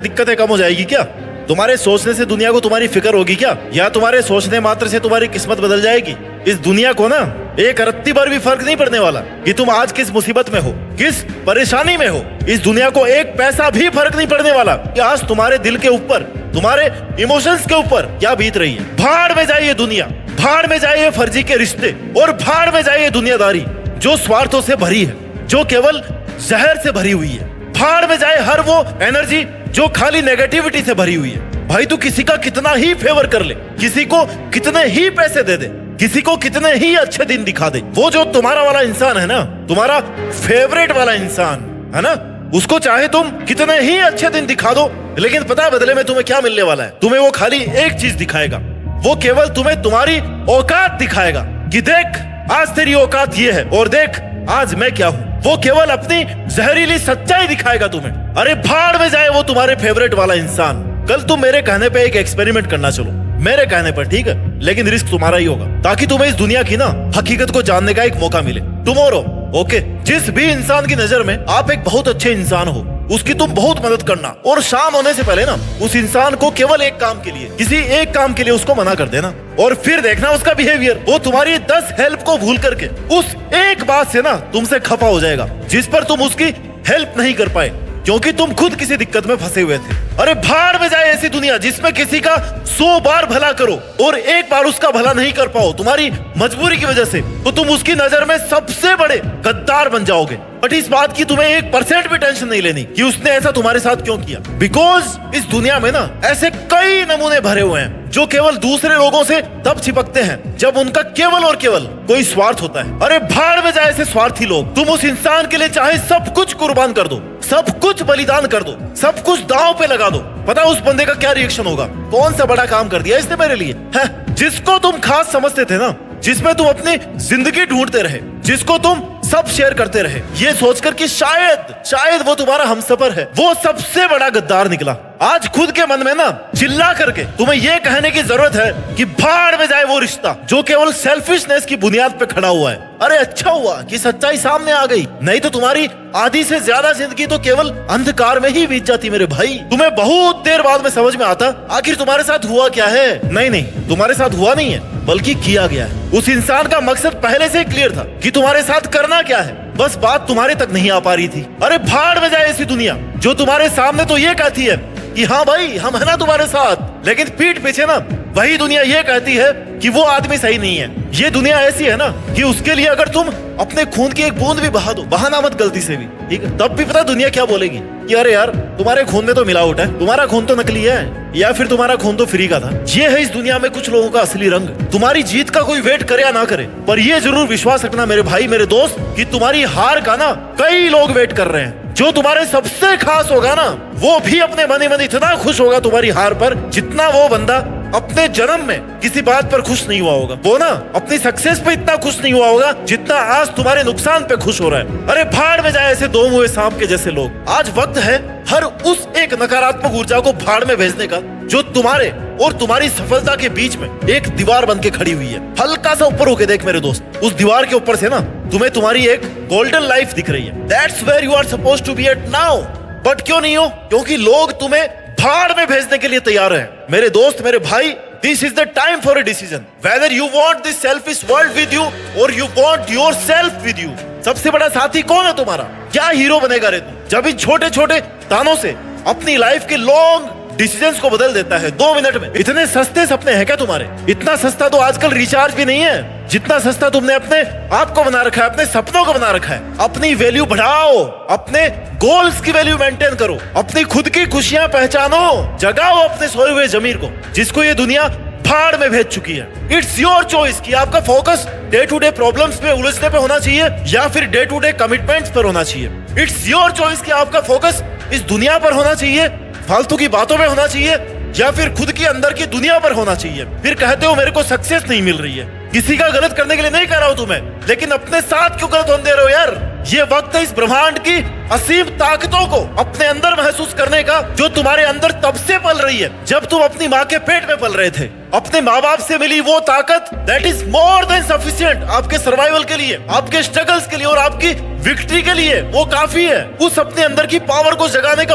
दिक्कतें कम हो जाएगी क्या? तुम्हारे सोचने से दुनिया को तुम्हारी फिक्र होगी क्या? या तुम्हारे सोचने मात्र से तुम्हारी किस्मत बदल जाएगी? इस दुनिया को ना एक रत्ती भर भी फर्क नहीं पड़ने वाला कि तुम आज किस मुसीबत में हो, किस परेशानी में हो। इस दुनिया को एक पैसा भी फर्क नहीं पड़ने वाला कि आज तुम्हारे दिल के ऊपर, तुम्हारे इमोशंस के ऊपर क्या बीत रही है। भाड़ में जाए ये दुनिया, भाड़ में जाए ये फर्जी के रिश्ते, और भाड़ में जाए ये दुनियादारी जो स्वार्थों से भरी है, जो केवल जहर से भरी हुई है। भाड़ में जाए हर वो एनर्जी जो खाली नेगेटिविटी से भरी हुई है। भाई तू किसी का कितना ही फेवर कर ले, किसी को कितने ही पैसे दे दे, किसी को कितने ही अच्छे दिन दिखा दे, वो जो तुम्हारा वाला इंसान है ना, तुम्हारा फेवरेट वाला इंसान है ना, उसको चाहे तुम कितने ही अच्छे दिन दिखा दो, लेकिन पता है बदले में तुम्हें क्या मिलने वाला है? तुम्हें वो खाली एक चीज दिखाएगा, वो केवल तुम्हें तुम्हारी औकात दिखाएगा कि देख आज तेरी औकात ये है और देख आज मैं क्या हूं। वो केवल अपनी जहरीली सच्चाई दिखाएगा तुम्हें। अरे भाड़ में जाए वो तुम्हारे फेवरेट वाला इंसान। कल तुम मेरे कहने पे एक एक्सपेरिमेंट करना चलो, मेरे कहने पर, ठीक है, लेकिन रिस्क तुम्हारा ही होगा, ताकि तुम्हें इस दुनिया की ना हकीकत को जानने का एक मौका मिले। टुमारो, ओके, जिस भी इंसान की नजर में आप एक बहुत अच्छे इंसान हो, उसकी तुम बहुत मदद करना, और शाम होने से पहले ना उस इंसान को केवल एक काम के लिए, किसी एक काम के लिए उसको मना कर देना, और फिर देखना उसका बिहेवियर, वो तुम्हारी 10 हेल्प को भूल करके उस एक बात से ना तुमसे खफा हो जाएगा जिस पर तुम उसकी हेल्प नहीं कर पाए, क्योंकि तुम खुद किसी दिक्कत में फंसे हुए थे। अरे भाड़ में जाए ऐसी दुनिया जिसमें किसी का 100 बार भला करो और एक बार उसका भला नहीं कर पाओ तुम्हारी मजबूरी की वजह से, तो तुम उसकी नजर में सबसे बड़े गद्दार बन जाओगे। बट इस बात की तुम्हें 1% भी टेंशन नहीं लेनी कि उसने ऐसा तुम्हारे साथ क्यों किया, बिकॉज इस दुनिया में ना ऐसे कई नमूने भरे हुए हैं जो केवल दूसरे लोगों से तब चिपकते हैं जब उनका केवल और केवल कोई स्वार्थ होता है। अरे भाड़ में जाए ऐसे स्वार्थी लोग। तुम उस इंसान के लिए चाहे सब कुछ कुर्बान कर दो, सब कुछ बलिदान कर दो, सब कुछ दांव पे लगा दो, पता उस बंदे का क्या रिएक्शन होगा? कौन सा बड़ा काम कर दिया इसने मेरे लिए है? जिसको तुम खास समझते थे ना, जिसमें तुम अपनी जिंदगी ढूंढते रहे, जिसको तुम सब शेयर करते रहे, ये सोचकर कि शायद वो तुम्हारा हमसफर है, वो सबसे बड़ा गद्दार निकला। आज खुद के मन में ना चिल्ला करके तुम्हें ये कहने की जरूरत है कि भाड़ में जाए वो रिश्ता जो केवल सेल्फिशनेस की बुनियाद पे खड़ा हुआ है। अरे अच्छा हुआ कि सच्चाई सामने आ गई, नहीं तो तुम्हारी आधी से ज्यादा जिंदगी तो केवल अंधकार में ही बीत जाती मेरे भाई। तुम्हें बहुत देर बाद में समझ में आता आखिर तुम्हारे साथ हुआ क्या है। नहीं, तुम्हारे साथ हुआ नहीं है, बल्कि किया गया है। उस इंसान का मकसद पहले से क्लियर था कि तुम्हारे साथ करना क्या है, बस बात तुम्हारे तक नहीं आ पा रही थी। अरे भाड़ में जाए ऐसी दुनिया जो तुम्हारे सामने तो ये कहती है कि हाँ भाई हम है ना तुम्हारे साथ, लेकिन पीठ पीछे ना वही दुनिया ये कहती है कि वो आदमी सही नहीं है। ये दुनिया ऐसी है ना कि उसके लिए अगर तुम अपने खून की एक बूंद भी बहा दो, बहाना मत गलती से भी, ठीक है, तब भी पता दुनिया क्या बोलेगी कि अरे यार तुम्हारे खून में तो मिलावट है, तुम्हारा खून तो नकली है, या फिर तुम्हारा खून तो फ्री का था। ये है इस दुनिया में कुछ लोगों का असली रंग। तुम्हारी जीत का कोई वेट करे या ना करे, पर ये जरूर विश्वास रखना मेरे भाई मेरे दोस्त कि तुम्हारी हार का ना कई लोग वेट कर रहे हैं। जो तुम्हारे सबसे खास होगा ना, वो भी अपने मन ही मन इतना खुश होगा तुम्हारी हार पर जितना वो बंदा अपने जन्म में किसी बात पर खुश नहीं हुआ होगा। वो ना अपनी सक्सेस पे इतना खुश नहीं हुआ होगा जितना आज तुम्हारे नुकसान पे खुश हो रहा है। अरे भाड़ में जाए ऐसे दो मुंहे सांप के जैसे लोग। आज वक्त है हर उस एक नकारात्मक ऊर्जा को भाड़ में भेजने का जो तुम्हारे और तुम्हारी सफलता के बीच में एक दीवार बन के खड़ी हुई है। हल्का सा ऊपर होके देख मेरे दोस्त, उस दीवार के ऊपर से ना तुम्हें तुम्हारी एक गोल्डन लाइफ दिख रही है। That's where you are supposed to be at now. But क्यों नहीं हो? क्योंकि लोग तुम्हें भाड़ में भेजने के लिए तैयार हैं। मेरे दोस्त मेरे भाई, this is the time for a decision, whether you want this selfish world with you और you want yourself with you. सबसे बड़ा साथी कौन है तुम्हारा? क्या हीरो बनेगा रे तू जब इन छोटे छोटे तानों से अपनी लाइफ के लॉन्ग डिसीजंस को बदल देता है 2 मिनट में? इतने सस्ते सपने हैं क्या तुम्हारे? इतना सस्ता तो आजकल रिचार्ज भी नहीं है जितना सस्ता तुमने अपने आप को बना रखा है, अपने सपनों को बना रखा है। अपनी वैल्यू बढ़ाओ, अपने गोल्स की वैल्यू मेंटेन करो, अपनी खुद की खुशियां पहचानो, जगाओ अपने सोए हुए जमीर को जिसको ये दुनिया भाड़ में भेज चुकी है। इट्स योर चॉइस कि आपका focus day to day problems पे उलझने पे होना चाहिए या फिर डे टू डे कमिटमेंट्स पर होना चाहिए। इट्स योर चॉइस कि आपका फोकस इस दुनिया पर होना चाहिए, फालतू की बातों में होना चाहिए, या फिर खुद की अंदर की दुनिया पर होना चाहिए। फिर कहते हो मेरे को सक्सेस नहीं मिल रही है। किसी का गलत करने के लिए नहीं कह रहा हूं तुम्हें, लेकिन अपने साथ क्यों गलत होने दे रहे हो यार? ये वक्त है इस ब्रह्मांड की असीम ताकतों को अपने अंदर महसूस करने का जो तुम्हारे अंदर तब से पल रही है जब तुम अपनी माँ के पेट में पल रहे थे। अपने माँ बाप से मिली वो ताकत that is more than sufficient आपके सर्वाइवल के लिए, आपके स्ट्रगल्स के लिए और आपकी विक्ट्री के लिए। वो काफी है। उस अपने अंदर की पावर को जगाने का